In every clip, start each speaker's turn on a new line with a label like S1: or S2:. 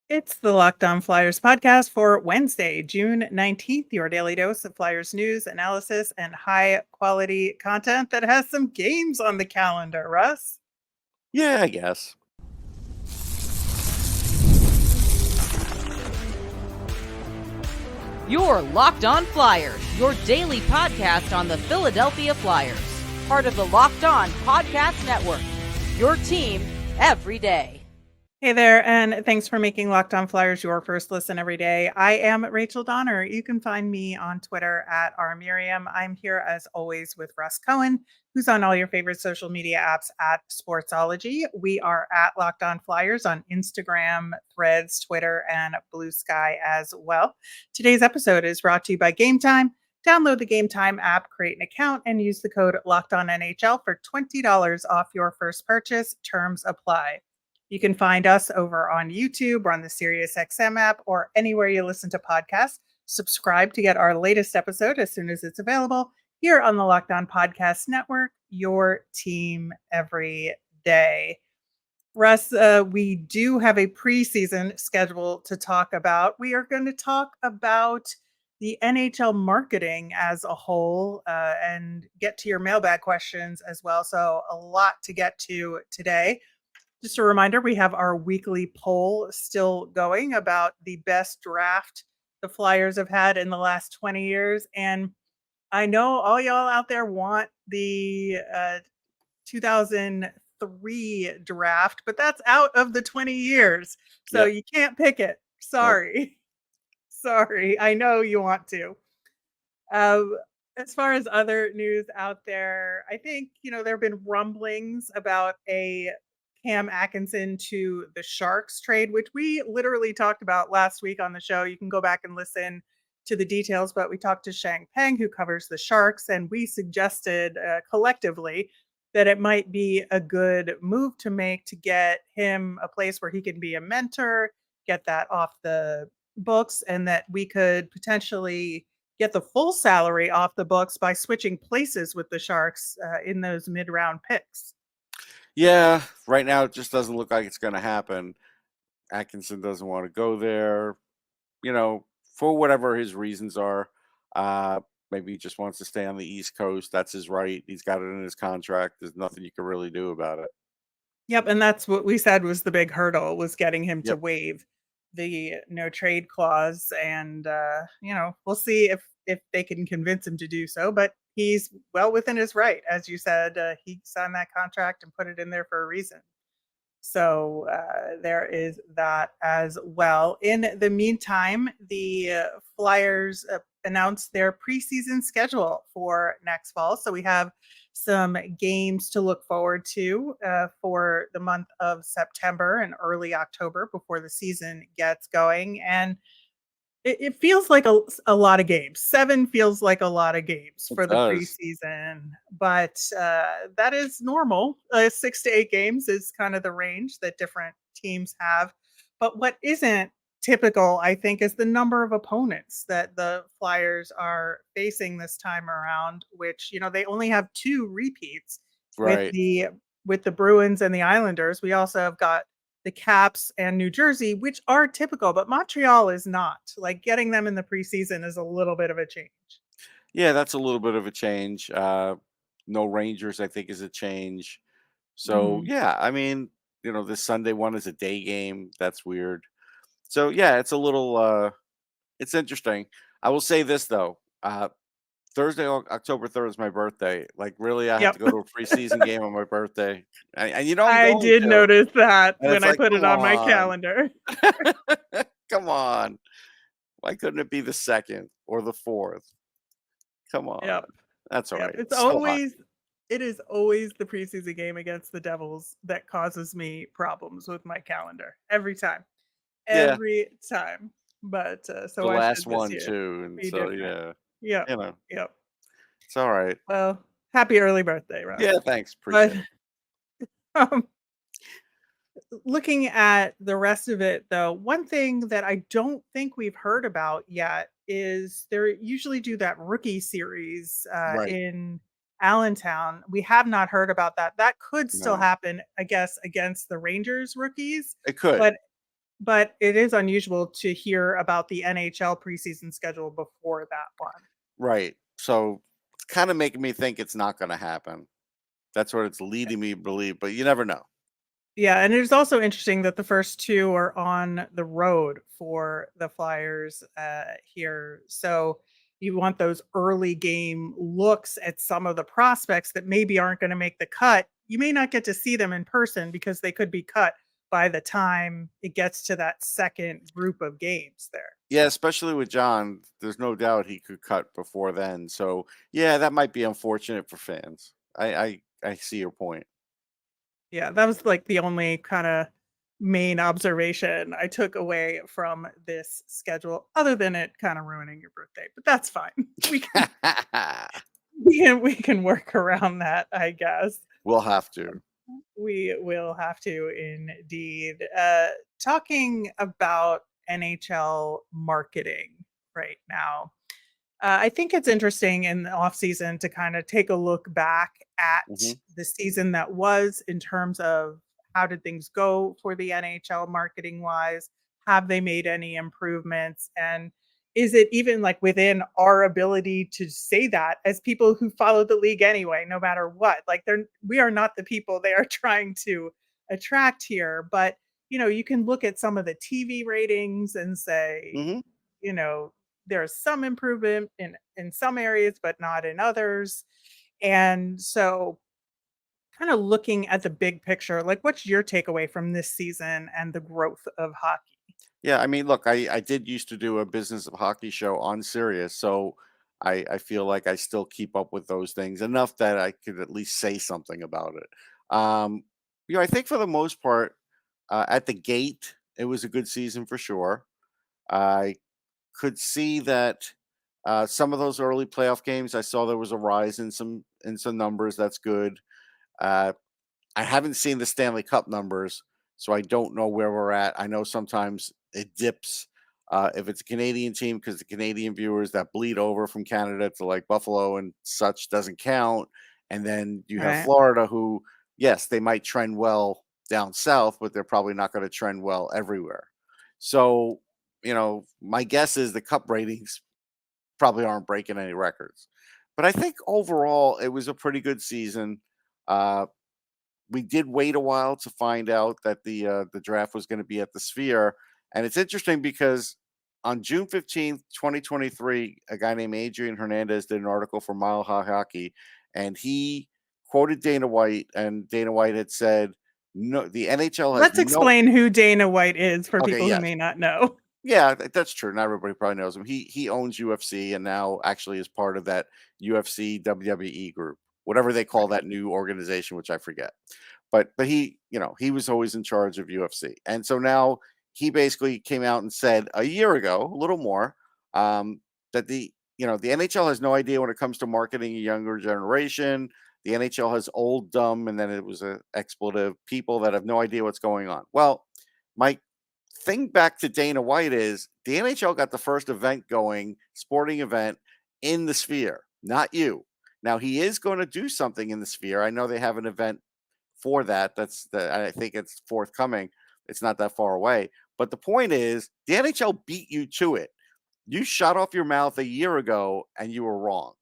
S1: It's the Locked On Flyers podcast for Wednesday, June 19th, your daily dose of Flyers news, analysis, and high quality content that has some games on the calendar. Russ?
S2: Yeah, I guess.
S3: You're Locked On Flyers, your daily podcast on the Philadelphia Flyers. Part of the Locked On Podcast Network. Your team every day.
S1: Hey there, and thanks for making Locked On Flyers your first listen every day. I am Rachel Donner. You can find me on Twitter at rmiriam. I'm here as always with Russ Cohen, who's on all your favorite social media apps at Sportsology. We are at Locked On Flyers on Instagram, Threads, Twitter, and Blue Sky as well. Today's episode is brought to you by Game Time. Download the Game Time app, create an account, and use the code LOCKEDONNHL for $20 off your first purchase. Terms apply. You can find us over on YouTube or on the SiriusXM app or anywhere you listen to podcasts. Subscribe to get our latest episode as soon as it's available here on the Locked On Podcast Network, your team every day. Russ, we do have a preseason schedule to talk about. We are going to talk about the NHL marketing as a whole and get to your mailbag questions as well. So a lot to get to today. Just a reminder, we have our weekly poll still going about the best draft the Flyers have had in the last 20 years. And I know all y'all out there want the 2003 draft, but that's out of the 20 years. So you can't pick it. Sorry. Nope. Sorry. I know you want to. As far as other news out there, I think, there have been rumblings about a Cam Atkinson to the Sharks trade, which we literally talked about last week on the show. You can go back and listen to the details, but we talked to Shang Peng, who covers the Sharks, and we suggested collectively that it might be a good move to make to get him a place where he can be a mentor, get that off the books, and that we could potentially get the full salary off the books by switching places with the Sharks in those mid-round picks.
S2: Yeah, right now it just doesn't look like it's going to happen. Atkinson doesn't want to go there, for whatever his reasons are. Maybe he just wants to stay on the East Coast. That's his right. He's got it in his contract. There's nothing you can really do about it.
S1: Yep, and that's what we said was the big hurdle, was getting him to waive the no trade clause. And, we'll see if they can convince him to do so. But he's well within his right. As you said, he signed that contract and put it in there for a reason. So there is that as well. In the meantime, the Flyers announced their preseason schedule for next fall. So we have some games to look forward to for the month of September and early October before the season gets going. And it feels like a lot of games. 7 feels like a lot of games for the preseason, but that is normal. 6 to 8 games is kind of the range that different teams have. But what isn't typical, I think, is the number of opponents that the Flyers are facing this time around, which, they only have 2 repeats with the Bruins and the Islanders. We also have got the Caps and New Jersey, which are typical, but Montreal is not. Like, getting them in the preseason is a little bit of a change.
S2: Yeah, that's a little bit of a change. No Rangers, I think, is a change. So, yeah, I mean, this Sunday one is a day game. That's weird. So, yeah, it's a little, it's interesting. I will say this, though. Thursday, October 3rd is my birthday. Like, really, I have to go to a preseason game on my birthday. And I'm
S1: I
S2: going
S1: did
S2: to.
S1: notice that
S2: And
S1: when I put it on my
S2: on.
S1: calendar.
S2: Come on. Why couldn't it be the 2nd or the 4th? Come on.
S1: Yep.
S2: That's all right.
S1: It is always the preseason game against the Devils that causes me problems with my calendar every time. Every time. But so
S2: the
S1: I
S2: last
S1: should this
S2: one
S1: year
S2: too, and
S1: be
S2: so
S1: different. Yep. Yep.
S2: It's all right.
S1: Well, happy early birthday, Russ.
S2: Yeah, thanks. Appreciate it.
S1: Looking at the rest of it, though, one thing that I don't think we've heard about yet is they usually do that rookie series in Allentown. We have not heard about that. That could still happen, I guess, against the Rangers rookies.
S2: It could.
S1: But but it is unusual to hear about the NHL preseason schedule before that one.
S2: Right. So it's kind of making me think it's not going to happen. That's what it's leading me to believe, but you never know.
S1: Yeah, and it is also interesting that the first two are on the road for the Flyers here. So you want those early game looks at some of the prospects that maybe aren't going to make the cut. You may not get to see them in person because they could be cut by the time it gets to that second group of games there.
S2: Yeah, especially with John, there's no doubt he could cut before then. So yeah, that might be unfortunate for fans. I see your point.
S1: Yeah, that was like the only kind of main observation I took away from this schedule, other than it kind of ruining your birthday. But that's fine. We can we can work around that, I guess.
S2: We'll have to.
S1: We will have to indeed. Talking about NHL marketing right now. I think it's interesting in the off season to kind of take a look back at
S2: Hmm.
S1: the season that was in terms of how did things go for the NHL marketing wise? Have they made any improvements? And is it even like within our ability to say that as people who follow the league anyway, no matter what? Like we are not the people they are trying to attract here, but you can look at some of the TV ratings and say,
S2: Hmm.
S1: you know, there's some improvement in some areas, but not in others. And so, kind of looking at the big picture, like what's your takeaway from this season and the growth of hockey?
S2: Yeah, I mean, look, I did used to do a business of hockey show on Sirius, so I feel like I still keep up with those things enough that I could at least say something about it. I think for the most part, at the gate, it was a good season for sure. I could see that some of those early playoff games, I saw there was a rise in some numbers. That's good. Uh, I haven't seen the Stanley Cup numbers, so I don't know where we're at. I know sometimes it dips if it's a Canadian team because the Canadian viewers that bleed over from Canada to like Buffalo and such doesn't count. And then you have
S1: Right.
S2: Florida, who, yes, they might trend well down south, but they're probably not going to trend well everywhere. So, my guess is the cup ratings probably aren't breaking any records. But I think overall it was a pretty good season. Uh, we did wait a while to find out that the draft was going to be at the Sphere, and it's interesting because on June 15th, 2023, a guy named Adrian Hernandez did an article for Mile High Hockey, and he quoted Dana White, and Dana White had said, "No, the NHL has
S1: Let's
S2: no."
S1: explain who Dana White is for
S2: Okay,
S1: people who
S2: yes,
S1: may not know.
S2: yeah, that's true. Not everybody probably knows him. He owns UFC and now actually is part of that UFC WWE group, whatever they call
S1: Right.
S2: that new organization, which I forget. But he, he was always in charge of UFC. And so now he basically came out and said a year ago, a little more, that the NHL has no idea when it comes to marketing a younger generation. The NHL has old, dumb, and then it was a expletive people that have no idea what's going on. Well, my thing back to Dana White is the NHL got the first event going, sporting event in the Sphere, not you. Now he is going to do something in the Sphere. I know they have an event for that. I think it's forthcoming. It's not that far away. But the point is, the NHL beat you to it. You shut off your mouth a year ago and you were wrong.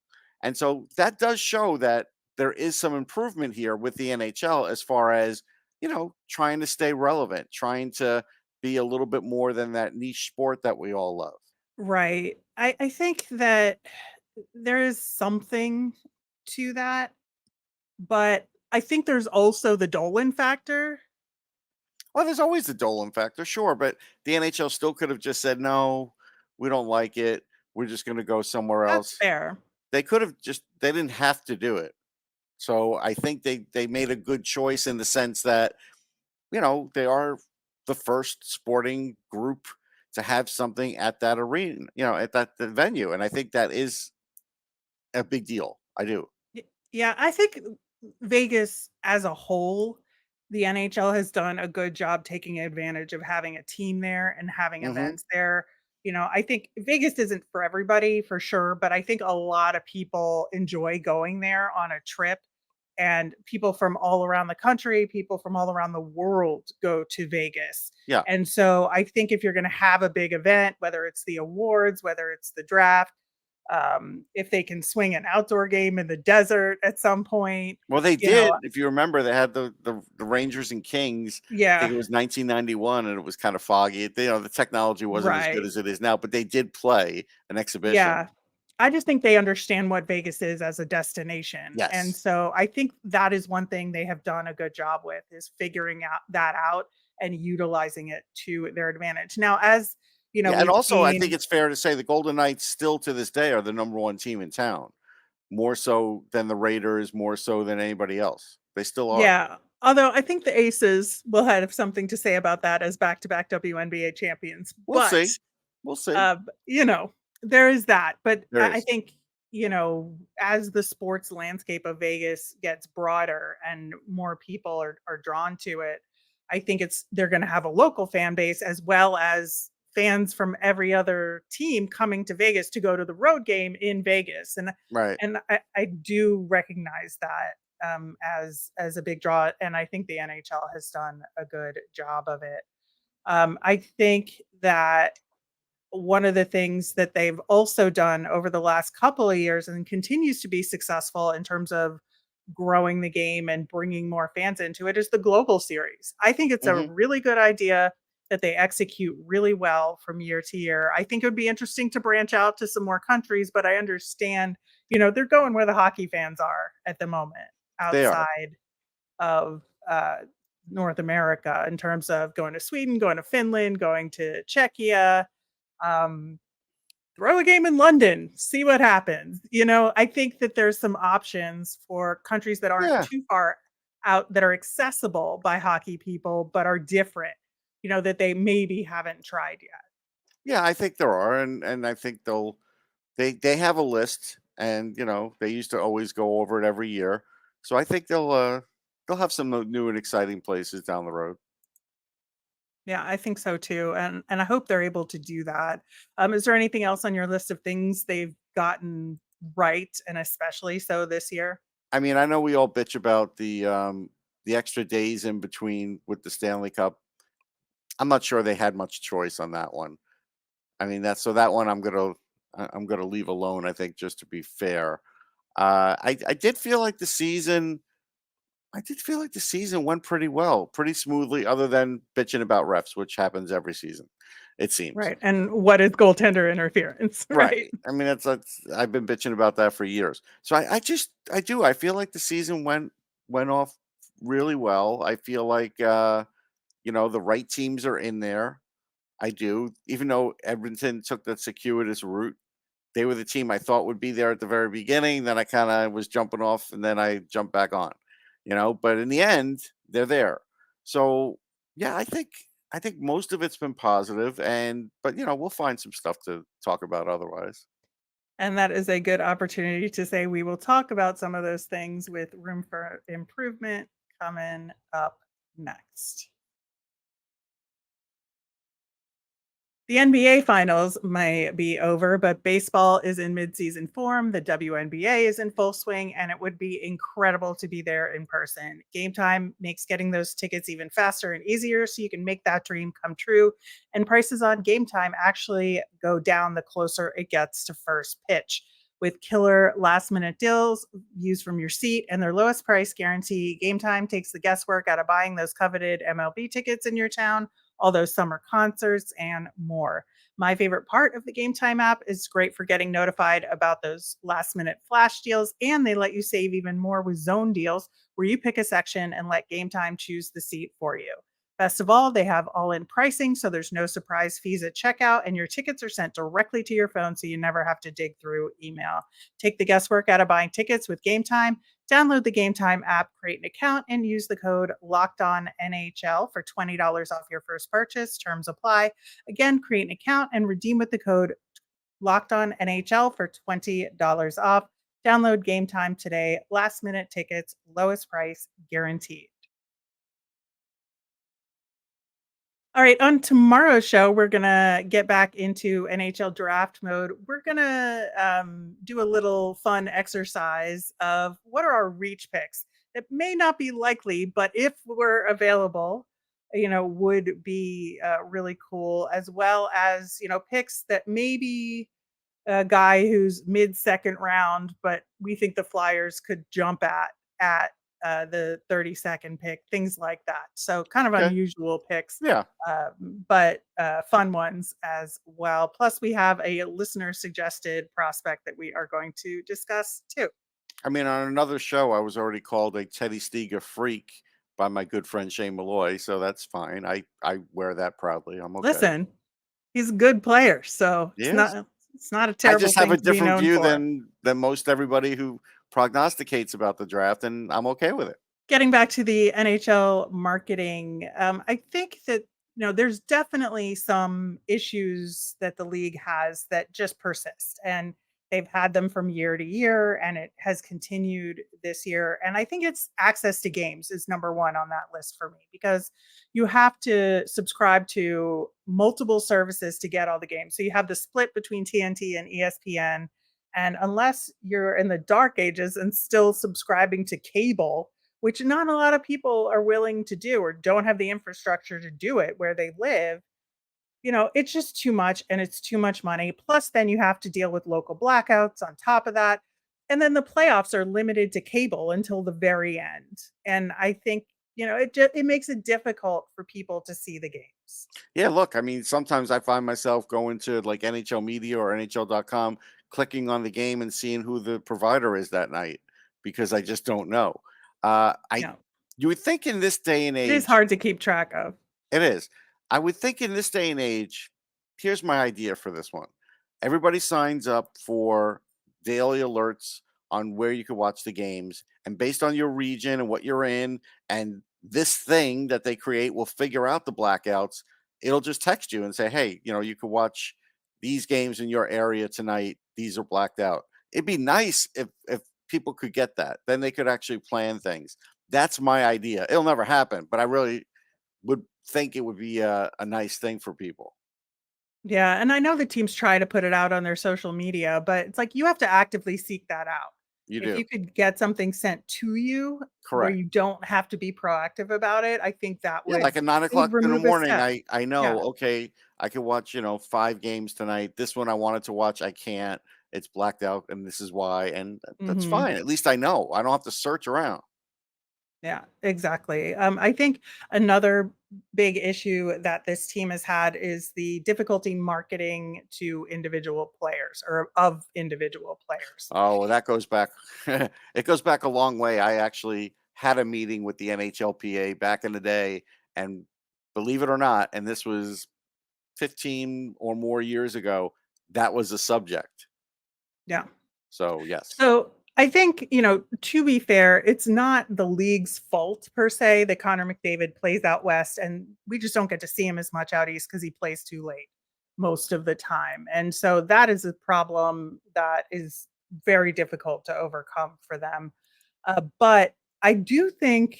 S2: And so that does show that there is some improvement here with the NHL as far as, trying to stay relevant, trying to be a little bit more than that niche sport that we all love.
S1: Right. I think that there is something to that, but I think there's also the Dolan factor.
S2: Well, there's always the Dolan factor, sure, but the NHL still could have just said, no, we don't like it. We're just going to go somewhere
S1: That's
S2: else.
S1: fair.
S2: They didn't have to do it. So I think they made a good choice in the sense that, they are the first sporting group to have something at that arena, at that the venue. And I think that is a big deal. I do.
S1: Yeah, I think Vegas as a whole, the NHL has done a good job taking advantage of having a team there and having
S2: Hmm.
S1: events there. I think Vegas isn't for everybody for sure, but I think a lot of people enjoy going there on a trip. and people from all around the country, people from all around the world go to Vegas.
S2: Yeah.
S1: And so I think if you're going to have a big event, whether it's the awards, whether it's the draft, if they can swing an outdoor game in the desert at some point,
S2: Well, they
S1: you know,
S2: did. If you remember, they had the Rangers and Kings. I think
S1: yeah,
S2: it was 1991, and it was kind of foggy. The technology wasn't as good
S1: right.
S2: as it is now, but they did play an exhibition.
S1: Yeah. I just think they understand what Vegas is as a destination. And
S2: Yes.
S1: so I think that is one thing they have done a good job with is figuring out and utilizing it to their advantage. Now, as
S2: Yeah, and
S1: we've
S2: also I think
S1: seen,
S2: it's fair to say the Golden Knights still to this day are the number one team in town, more so than the Raiders, more so than anybody else. They still are.
S1: yeah, although I think the Aces will have something to say about that as back-to-back WNBA champions.
S2: We'll
S1: But
S2: see. We'll see.
S1: Uh, you know, there is that. But
S2: There
S1: I
S2: is.
S1: think, as the sports landscape of Vegas gets broader and more people are drawn to it, I think they're going to have a local fan base as well as fans from every other team coming to Vegas to go to the road game in Vegas. And
S2: Right.
S1: and I do recognize that as a big draw. And I think the NHL has done a good job of it. I think that one of the things that they've also done over the last couple of years and continues to be successful in terms of growing the game and bringing more fans into it is the global series. I think it's a
S2: Hmm.
S1: really good idea that they execute really well from year to year. I think it would be interesting to branch out to some more countries, but I understand, they're going where the hockey fans are at the moment
S2: They are.
S1: outside of North America in terms of going to Sweden, going to Finland, going to Czechia, um, throw a game in London, see what happens. I think that there's some options for countries that aren't
S2: Yeah.
S1: too far out that are accessible by hockey people, but are different, that they maybe haven't tried yet.
S2: Yeah, I think there are, and I think they have a list, and they used to always go over it every year. So I think they'll have some new and exciting places down the road.
S1: Yeah, I think so too. And I hope they're able to do that. Is there anything else on your list of things they've gotten right and especially so this year?
S2: I mean, I know we all bitch about the extra days in between with the Stanley Cup. I'm not sure they had much choice on that one. I mean, that one I'm gonna leave alone. I think just to be fair, I did feel like the season. I did feel like the season went pretty well, pretty smoothly, other than bitching about refs, which happens every season, it seems.
S1: Right. And what is goaltender interference?
S2: Right.
S1: Right.
S2: I mean, that's I've been bitching about that for years. So I feel like the season went off really well. I feel like the right teams are in there. I do, even though Edmonton took the circuitous route. They were the team I thought would be there at the very beginning. Then I kind of was jumping off, and then I jumped back on. But in the end, they're there. So yeah, I think most of it's been positive, but we'll find some stuff to talk about otherwise.
S1: And that is a good opportunity to say we will talk about some of those things with room for improvement coming up next. The NBA finals may be over, but baseball is in midseason form. The WNBA is in full swing, and it would be incredible to be there in person. Game Time makes getting those tickets even faster and easier so you can make that dream come true. And prices on Game Time actually go down the closer it gets to first pitch. With killer last minute deals, views from your seat, and their lowest price guarantee, Game Time takes the guesswork out of buying those coveted MLB tickets in your town, all those summer concerts, and more. My favorite part of the Game Time app is great for getting notified about those last minute flash deals, and they let you save even more with zone deals where you pick a section and let Game Time choose the seat for you. Best of all, they have all in pricing, so there's no surprise fees at checkout, and your tickets are sent directly to your phone so you never have to dig through email. Take the guesswork out of buying tickets with Game Time. Download the Game Time app, create an account, and use the code LOCKEDONNHL for $20 off your first purchase. Terms apply. Again, create an account and redeem with the code LOCKEDONNHL for $20 off. Download Game Time today. Last minute tickets, lowest price guaranteed. All right, on tomorrow's show, we're going to get back into NHL draft mode. We're going to do a little fun exercise of what are our reach picks it may not be likely, but if we're available, would be really cool, as well as, picks that maybe a guy who's mid second round, but we think the Flyers could jump at the 32nd pick, things like that. So kind of
S2: Okay.
S1: unusual picks,
S2: Yeah.
S1: but fun ones as well. Plus, we have a listener suggested prospect that we are going to discuss too.
S2: I mean, on another show, I was already called a Teddy Steger freak by my good friend Shane Malloy, so that's fine. I wear that proudly. I'm okay.
S1: Listen, he's a good player, so
S2: Yes.
S1: it's not a
S2: I
S1: terrible
S2: just have
S1: thing
S2: a
S1: to be
S2: different
S1: known
S2: view
S1: for.
S2: than most everybody who prognosticates about the draft, and I'm okay with it.
S1: Getting back to the NHL marketing, I think that there's definitely some issues that the league has that just persist, and they've had them from year to year, and it has continued this year. And I think it's access to games is number one on that list for me, because you have to subscribe to multiple services to get all the games. So you have the split between TNT and ESPN, and unless you're in the dark ages and still subscribing to cable, which not a lot of people are willing to do or don't have the infrastructure to do it where they live, it's just too much, and it's too much money. Plus, then you have to deal with local blackouts on top of that. And then the playoffs are limited to cable until the very end. And I think, it makes it difficult for people to see the games.
S2: Yeah, look, I mean, sometimes I find myself going to like NHL Media or NHL.com, clicking on the game and seeing who the provider is that night because I just don't know. I
S1: Yeah.
S2: You would think in this day and
S1: It is
S2: age,
S1: hard to keep track of.
S2: it is. I would think in this day and age, here's my idea for this one. Everybody signs up for daily alerts on where you can watch the games, and based on your region and what you're in, and this thing that they create will figure out the blackouts. It'll just text you and say, "Hey, you can watch these games in your area tonight. These are blacked out." It'd be nice if people could get that. Then they could actually plan things. That's my idea. It'll never happen, but I really would think it would be a nice thing for people.
S1: Yeah, and I know the teams try to put it out on their social media, but it's like you have to actively seek that out.
S2: You
S1: If
S2: do.
S1: you could get something sent to you where
S2: Correct.
S1: you don't have to be proactive about it, I think that
S2: Yeah, like
S1: would
S2: at 9
S1: it would
S2: o'clock in the
S1: remove a
S2: morning,
S1: step.
S2: I know,
S1: Yeah,
S2: okay, I can watch, 5 games tonight. This one I wanted to watch, I can't. It's blacked out, and this is why, and that's
S1: mhm.
S2: fine. At least I know. I don't have to search around.
S1: Yeah, exactly. I think another big issue that this team has had is the difficulty marketing to individual players, or of individual players.
S2: Oh, well, that goes back it goes back a long way. I actually had a meeting with the NHLPA back in the day, and believe it or not, and this was 15 or more years ago, that was a subject.
S1: Yeah.
S2: So, yes.
S1: So I think, to be fair, it's not the league's fault per se that Connor McDavid plays out west, and we just don't get to see him as much out east because he plays too late most of the time. And so that is a problem that is very difficult to overcome for them. But I do think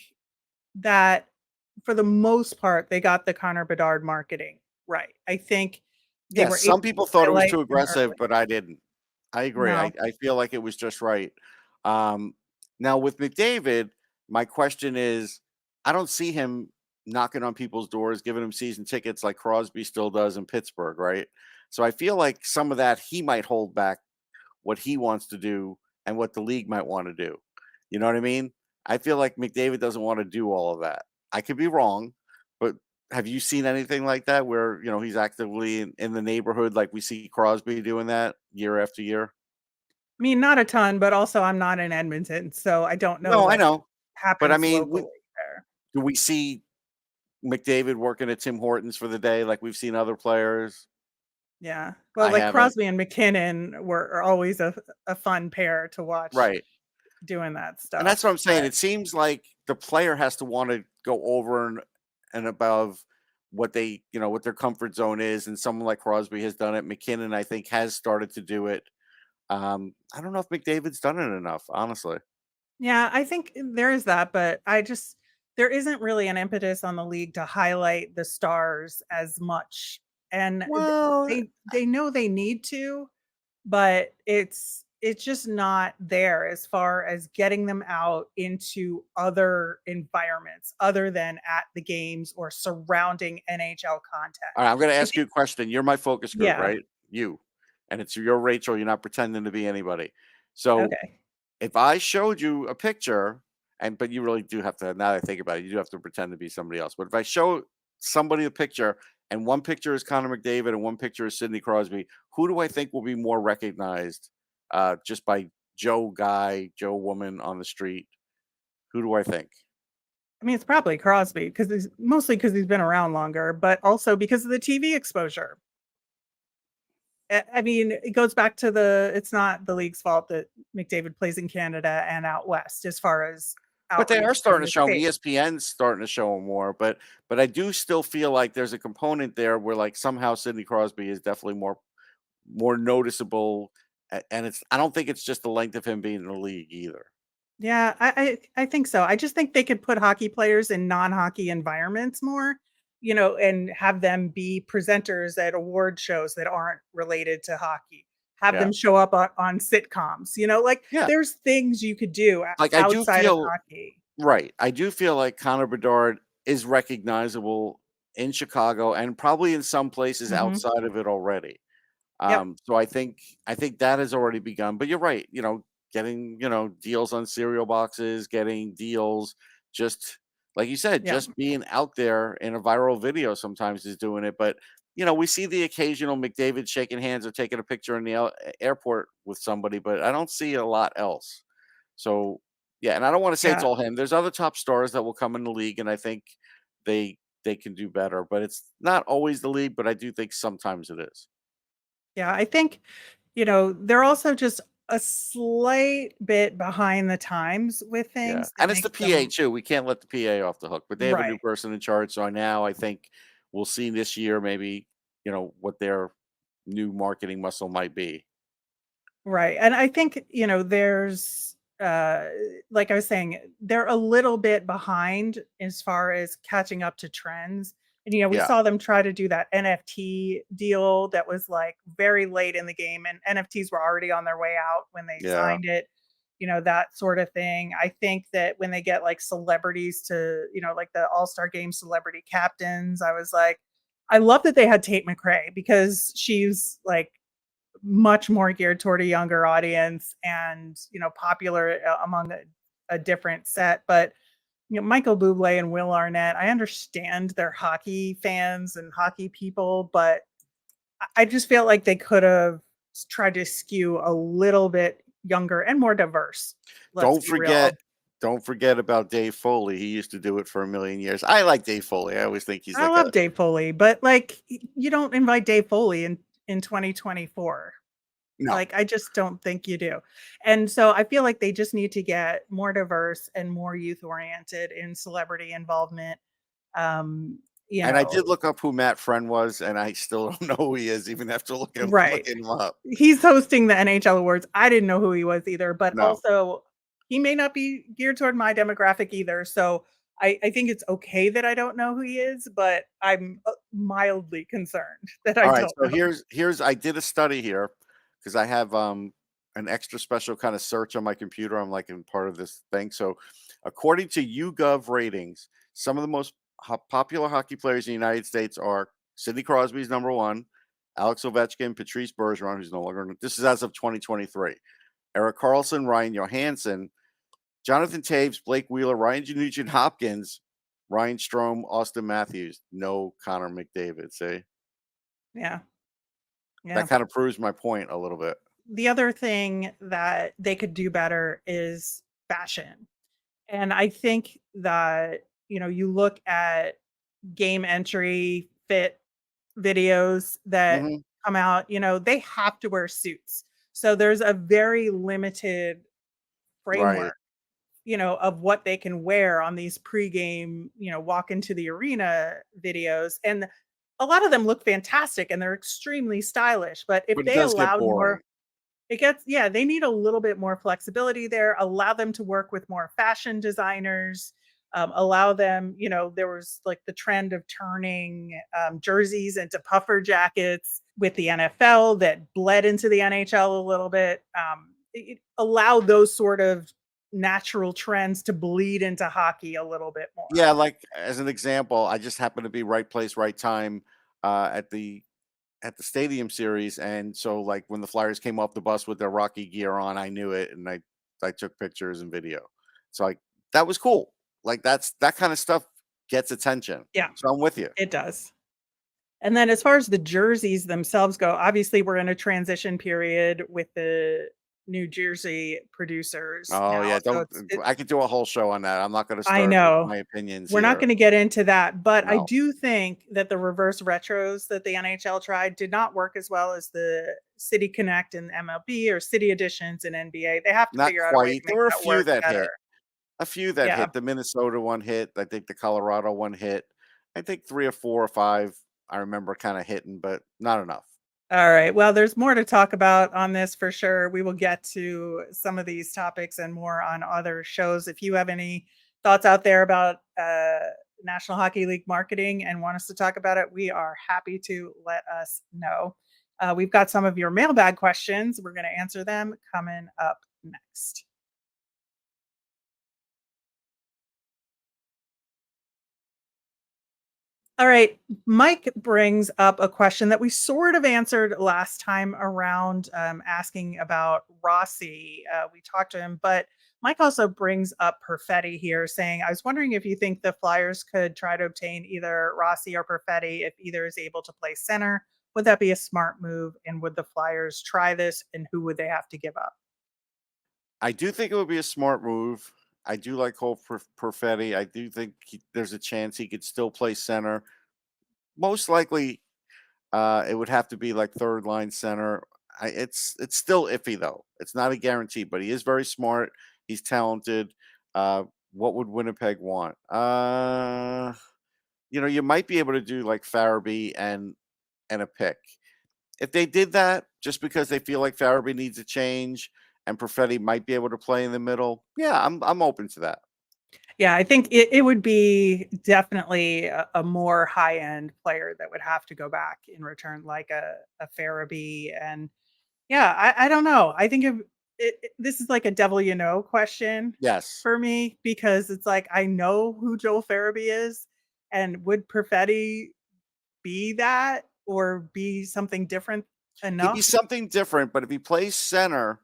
S1: that for the most part, they got the Connor Bedard marketing right. I think they were
S2: Yes,
S1: able
S2: some
S1: to
S2: people thought it was
S1: highlight
S2: too
S1: him
S2: aggressive,
S1: early.
S2: but I didn't. I agree. I
S1: No.
S2: I feel like it was just right. Um, Now with McDavid, my question is, I don't see him knocking on people's doors, giving them season tickets like Crosby still does in Pittsburgh, right? So I feel like some of that he might hold back what he wants to do and what the league might want to do. You know what I mean? I feel like McDavid doesn't want to do all of that. I could be wrong, but have you seen anything like that where, he's actively in the neighborhood like we see Crosby doing that year after year?
S1: I mean, not a ton, but also I'm not in Edmonton, so I don't know
S2: No, I
S1: what
S2: know. But I
S1: happens
S2: mean,
S1: locally there.
S2: do we see McDavid working at Tim Hortons for the day like we've seen other players?
S1: Yeah. Well,
S2: I
S1: like
S2: haven't.
S1: Crosby and McKinnon are always a fun pair to watch
S2: Right.
S1: doing that
S2: And that's what
S1: stuff,
S2: I'm saying.
S1: but
S2: It seems like the player has to want to go over and above what their comfort zone is. And someone like Crosby has done it. McKinnon, I think, has started to do it. I don't know if McDavid's done it enough, honestly.
S1: yeah, I think there is that, but there isn't really an impetus on the league to highlight the stars as much, and
S2: Well,
S1: they know they need to, but it's just not there as far as getting them out into other environments other than at the games or surrounding NHL content.
S2: All right, I'm going to
S1: I
S2: ask you
S1: think
S2: a question. You're my focus group,
S1: yeah,
S2: right? You. And it's you're Rachel. You're not pretending to be anybody. So
S1: okay.
S2: if I showed you a picture, and but you really do have to, now that I think about it, you do have to pretend to be somebody else. But if I show somebody a picture and one picture is Connor McDavid and one picture is Sidney Crosby, who do I think will be more recognized just by Joe guy, Joe woman on the street? Who do I think?
S1: I mean, it's probably Crosby because he's mostly because he's been around longer, but also because of the TV exposure. I mean, it goes back to it's not the league's fault that McDavid plays in Canada and out west as far as
S2: But they are
S1: outreach in
S2: starting to
S1: the
S2: show him.
S1: States.
S2: ESPN's starting to show him more, but I do still feel like there's a component there where like somehow Sidney Crosby is definitely more noticeable, and it's I don't think it's just the length of him being in the league either.
S1: Yeah, I think so. I just think they could put hockey players in non-hockey environments more, and have them be presenters at award shows that aren't related to hockey. Have
S2: Yeah,
S1: them show up on sitcoms, like
S2: yeah.
S1: there's things you could do
S2: Like I do
S1: outside of
S2: feel
S1: hockey.
S2: right. I do feel like Connor Bedard is recognizable in Chicago and probably in some places
S1: Mhm.
S2: outside of it already.
S1: Yep.
S2: So I think that has already begun. But you're right, getting, deals on cereal boxes, getting deals, just like you said,
S1: Yeah.
S2: just being out there in a viral video sometimes is doing it. But we see the occasional McDavid shaking hands or taking a picture in the airport with somebody, but I don't see a lot else. So yeah, and I don't want to say it's
S1: Yeah.
S2: all him. There's other top stars that will come in the league, and I think they can do better. But it's not always the league, but I do think sometimes it is.
S1: Yeah, I think, they're also just a slight bit behind the times with
S2: Yeah,
S1: things that
S2: and it's the
S1: makes
S2: PA
S1: them
S2: too. We can't let the PA off the hook, but they have a new
S1: right.
S2: person in charge. So now I think we'll see this year maybe, what their new marketing muscle might be.
S1: Right. And I think, there's like I was saying, they're a little bit behind as far as catching up to trends. And we
S2: Yeah,
S1: saw them try to do that NFT deal that was like very late in the game and NFTs were already on their way out when they
S2: yeah.
S1: signed it. That sort of thing. I think that when they get like celebrities to, like the All-Star Game celebrity captains, I was like, I love that they had Tate McRae because she's like much more geared toward a younger audience and popular among a different set. But Michael Bublé and Will Arnett, I understand they're hockey fans and hockey people, but I just feel like they could have tried to skew a little bit younger and more diverse. Let's
S2: Don't
S1: be real.
S2: forget, don't forget about Dave Foley. He used to do it for a million years. I like Dave Foley. I always think he's
S1: I
S2: like a
S1: love Dave Foley, but like you don't invite Dave Foley in 2024.
S2: no.
S1: Like, I just don't think you do. And so I feel like they just need to get more diverse and more youth oriented in celebrity involvement. Um, you
S2: And I
S1: know,
S2: did look up who Matt Friend was, and I still don't know who he is, even after
S1: right.
S2: looking him up.
S1: He's hosting the NHL awards. I didn't know who he was either, but
S2: No.
S1: also he may not be geared toward my demographic either. So I think it's okay that I don't know who he is, but I'm mildly concerned that I
S2: All right,
S1: don't
S2: so
S1: know.
S2: here's I did a study here because I have an extra special kind of search on my computer. I'm like in part of this thing. So, according to YouGov ratings, some of the most popular hockey players in the United States are Sidney Crosby's number one, Alex Ovechkin, Patrice Bergeron, who's no longer. This is as of 2023. Eric Carlson, Ryan Johansson, Jonathan Taves, Blake Wheeler, Ryan Nugent Hopkins, Ryan Strome, Austin Matthews. No Connor McDavid. See,
S1: Yeah.
S2: that
S1: Yeah.
S2: kind of proves my point a little bit.
S1: The other thing that they could do better is fashion. And I think that, you look at game entry fit videos that
S2: Mhm.
S1: come out, they have to wear suits. So there's a very limited
S2: Right.
S1: framework, of what they can wear on these pregame, walk into the arena videos. And a lot of them look fantastic and they're extremely stylish. But if
S2: But it
S1: they
S2: does get
S1: allowed more
S2: boring.
S1: it gets yeah, they need a little bit more flexibility there, allow them to work with more fashion designers, allow them there was, like, the trend of turning, jerseys into puffer jackets with the NFL that bled into the NHL a little bit, allow those sort of natural trends to bleed into hockey a little bit more.
S2: Yeah, like as an example, I just happened to be right place, right time at the stadium series, and so like when the Flyers came off the bus with their Rocky gear on, I knew it, and I took pictures and video. So like that was cool. Like that kind of stuff gets attention.
S1: Yeah,
S2: So I'm with you.
S1: it does. And then as far as the jerseys themselves go, obviously we're in a transition period with the New Jersey producers
S2: Oh
S1: now.
S2: yeah,
S1: So
S2: don't I could do a whole show on that. I'm not going to
S1: I
S2: start with
S1: know
S2: my opinions
S1: we're not
S2: here.
S1: going to get into that, but I
S2: No,
S1: do think that the reverse retros that the NHL tried did not work as well as the City Connect in MLB or City Editions in NBA. They have to
S2: not
S1: figure out a way to
S2: quite. There
S1: make
S2: were a
S1: that
S2: few
S1: work
S2: that
S1: better.
S2: hit. A few that
S1: Yeah.
S2: hit. The Minnesota one hit. I think the Colorado one hit. I think 3 or 4 or 5 I remember kind of hitting, but not enough.
S1: All right. Well, there's more to talk about on this for sure. We will get to some of these topics and more on other shows. If you have any thoughts out there about National Hockey League marketing and want us to talk about it, we are happy to let us know. We've got some of your mailbag questions. We're going to answer them coming up next. All right. Mike brings up a question that we sort of answered last time around, asking about Rossi. We talked to him, but Mike also brings up Perfetti here, saying, I was wondering if you think the Flyers could try to obtain either Rossi or Perfetti if either is able to play center. Would that be a smart move? And would the Flyers try this? And who would they have to give up?
S2: I do think it would be a smart move. I do like Cole Perfetti. I do think there's a chance he could still play center. Most likely, it would have to be like third line center. It's still iffy though. It's not a guarantee, but he is very smart. He's talented. What would Winnipeg want? You might be able to do like Farabee and a pick. If they did that just because they feel like Farabee needs a change and Perfetti might be able to play in the middle, yeah, I'm open to that.
S1: Yeah, I think it would be definitely a more high end player that would have to go back in return, like a Farabee. And yeah, I don't know. I think this is like a devil you know question
S2: Yes.
S1: for me because it's like I know who Joel Farabee is, and would Perfetti be that or be something different
S2: He'd be
S1: enough?
S2: something different, but if he plays center,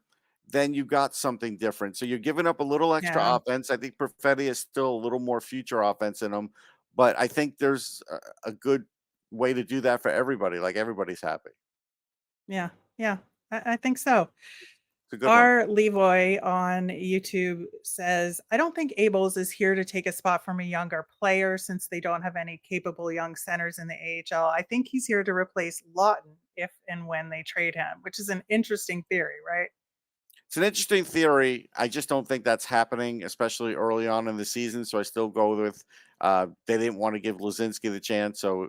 S2: then you got something different. So you're giving up a little extra
S1: Yeah.
S2: offense. I think Perfetti is still a little more future offense in him, but I think there's a good way to do that for everybody. Like everybody's happy.
S1: Yeah. Yeah. I think so.
S2: It's a good one.
S1: Our Levoy on YouTube says, I don't think Abels is here to take a spot from a younger player since they don't have any capable young centers in the AHL. I think he's here to replace Lawton if and when they trade him, which is an interesting theory, right?
S2: It's an interesting theory. I just don't think that's happening, especially early on in the season. So I still go with they didn't want to give Lazinski the chance, so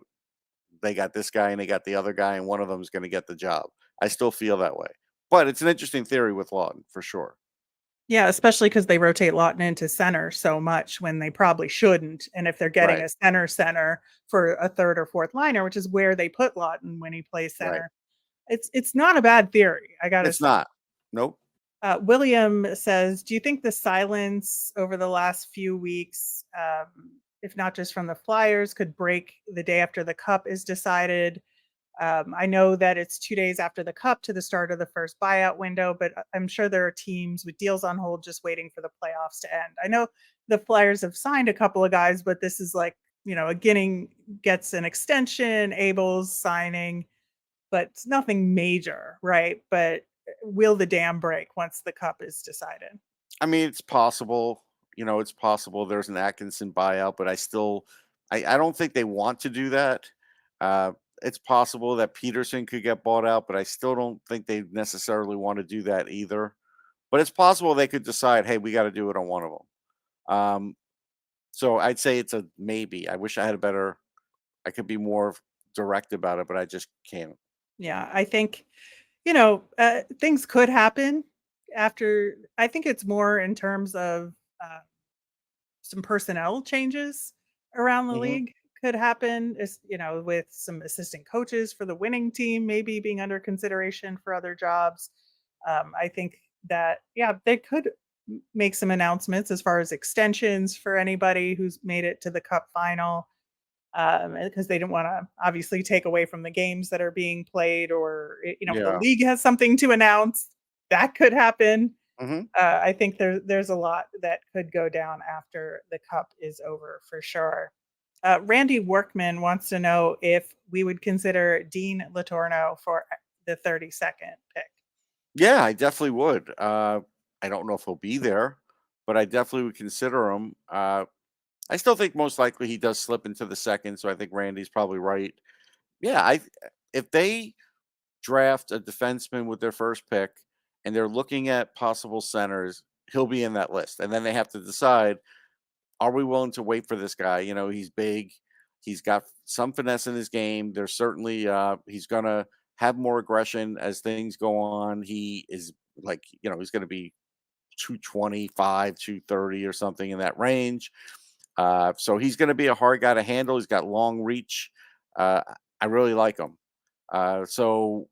S2: they got this guy and they got the other guy, and one of them is going to get the job. I still feel that way, but it's an interesting theory with Lawton for sure.
S1: Yeah, especially because they rotate Lawton into center so much when they probably shouldn't. And if they're getting
S2: Right,
S1: a center for a third or fourth liner, which is where they put Lawton when he plays
S2: right.
S1: center, it's not a bad theory, I gotta
S2: It's
S1: say.
S2: not. Nope.
S1: William says, "Do you think the silence over the last few weeks, if not just from the Flyers, could break the day after the Cup is decided? I know that it's 2 days after the Cup to the start of the first buyout window, but I'm sure there are teams with deals on hold just waiting for the playoffs to end. I know the Flyers have signed a couple of guys, but this is like, a Ginning gets an extension, Abel's signing, but it's nothing major, right? But will the dam break once the Cup is decided?"
S2: I mean, it's possible. It's possible there's an Atkinson buyout, but I don't think they want to do that. Uh, it's possible that Peterson could get bought out, but I still don't think they necessarily want to do that either. But it's possible they could decide, hey, we got to do it on one of them. So I'd say it's a maybe. I wish I could be more direct about it, but I just can't.
S1: Yeah, I think, things could happen after. I think it's more in terms of some personnel changes around the
S2: Hmm.
S1: league could happen, with some assistant coaches for the winning team maybe being under consideration for other jobs. I think that, yeah, they could make some announcements as far as extensions for anybody who's made it to the Cup final, because they didn't want to obviously take away from the games that are being played, or if the
S2: Yeah.
S1: league has something to announce, that could happen.
S2: Hmm.
S1: I think there's a lot that could go down after the Cup is over for sure. Randy Workman wants to know if we would consider Dean Letourneau for the 32nd pick.
S2: Yeah, I definitely would. I don't know if he'll be there, but I definitely would consider him. I still think most likely he does slip into the second, so I think Randy's probably right. Yeah, if they draft a defenseman with their first pick and they're looking at possible centers, he'll be in that list. And then they have to decide, are we willing to wait for this guy? He's big. He's got some finesse in his game. There's certainly he's gonna have more aggression as things go on. He is like, he's gonna be 225, 230 or something in that range. So he's gonna be a hard guy to handle. He's got long reach. I really like him. So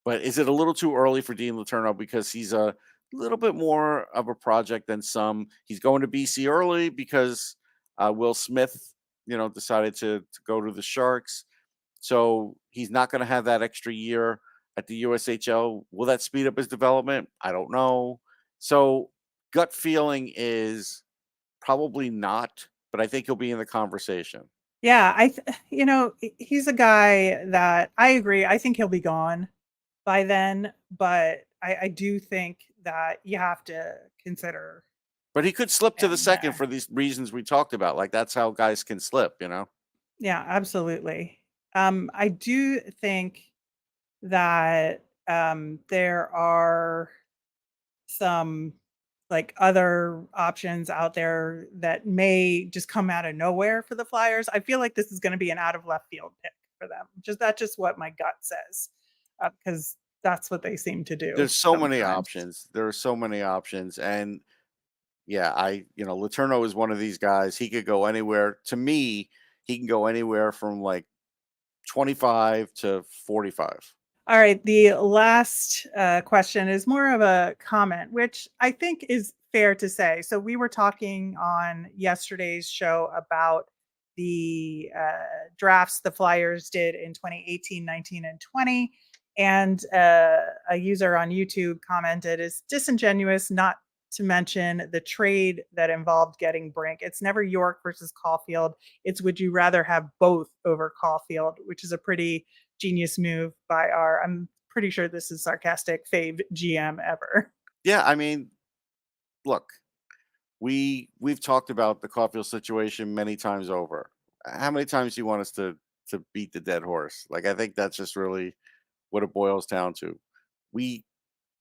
S2: but is it a little too early for Dean Letourneau because he's a little bit more of a project than some? He's going to BC early because Will Smith, decided to go to the Sharks. So he's not going to have that extra year at the USHL. Will that speed up his development? I don't know. So gut feeling is probably not, but I think he'll be in the conversation.
S1: Yeah, he's a guy that I agree. I think he'll be gone by then, but I do think that you have to consider
S2: But he could slip to the
S1: him
S2: second
S1: there.
S2: for these reasons we talked about. Like that's how guys can slip.
S1: Yeah, absolutely. I do think that there are some like other options out there that may just come out of nowhere for the Flyers. I feel like this is going to be an out of left field pick for them. That's just what my gut says, because that's what they seem to do
S2: There's so many
S1: sometimes.
S2: options. There are so many options. And yeah, Letourneau is one of these guys. He could go anywhere. To me, he can go anywhere from like 25 to 45.
S1: All right. The last question is more of a comment, which I think is fair to say. So, we were talking on yesterday's show about the drafts the Flyers did in 2018, 19, and 20. And a user on YouTube commented, "It's disingenuous not to mention the trade that involved getting Brink. It's never York versus Caulfield. It's would you rather have both over Caulfield," which is a pretty genius move by I'm pretty sure this is sarcastic, fave GM ever.
S2: Yeah, I mean, look, we've talked about the Caulfield situation many times over. How many times do you want us to beat the dead horse? Like I think that's just really what it boils down to. We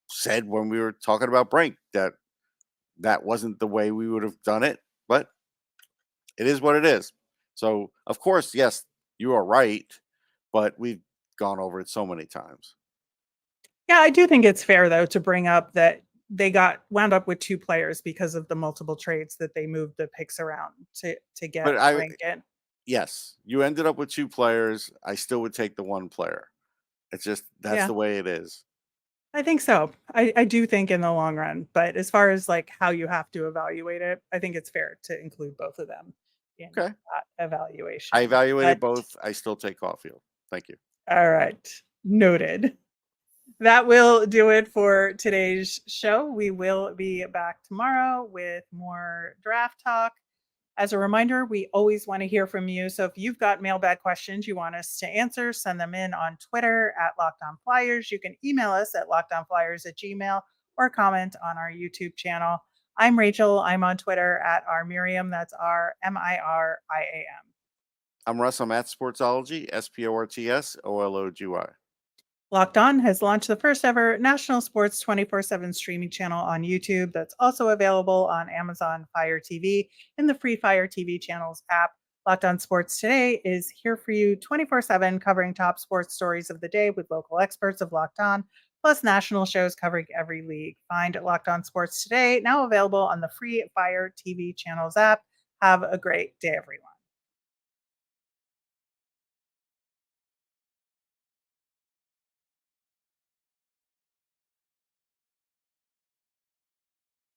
S2: said when we were talking about Brink that wasn't the way we would have done it, but it is what it is. So, of course, yes, you are right, but we've gone over it so many times.
S1: Yeah, I do think it's fair though to bring up that they got wound up with two players because of the multiple trades that they moved the picks around to get
S2: But
S1: Brink in.
S2: yes, you ended up with two players. I still would take the one player. It's just that's
S1: Yeah,
S2: the way it is.
S1: I think so. I do think in the long run, but as far as like how you have to evaluate it, I think it's fair to include both of them in
S2: Okay.
S1: that
S2: I
S1: evaluation.
S2: evaluated
S1: But
S2: both. I still take Caulfield. Thank you.
S1: all right, noted. That will do it for today's show. We will be back tomorrow with more draft talk. As a reminder, we always want to hear from you. So if you've got mailbag questions you want us to answer, send them in on Twitter at LockedOnFlyers. You can email us at lockedonflyers@gmail or comment on our YouTube channel. I'm Rachel. I'm on Twitter at rmiriam. That's RMIRIAM.
S2: I'm Russ. I'm at Sportsology, SPORTSOLOGY.
S1: Locked On has launched the first ever national sports 24/7 streaming channel on YouTube that's also available on Amazon Fire TV in the free Fire TV channels app. Locked On Sports Today is here for you 24/7, covering top sports stories of the day with local experts of Locked On, plus national shows covering every league. Find Locked On Sports Today now available on the free Fire TV channels app. Have a great day, everyone.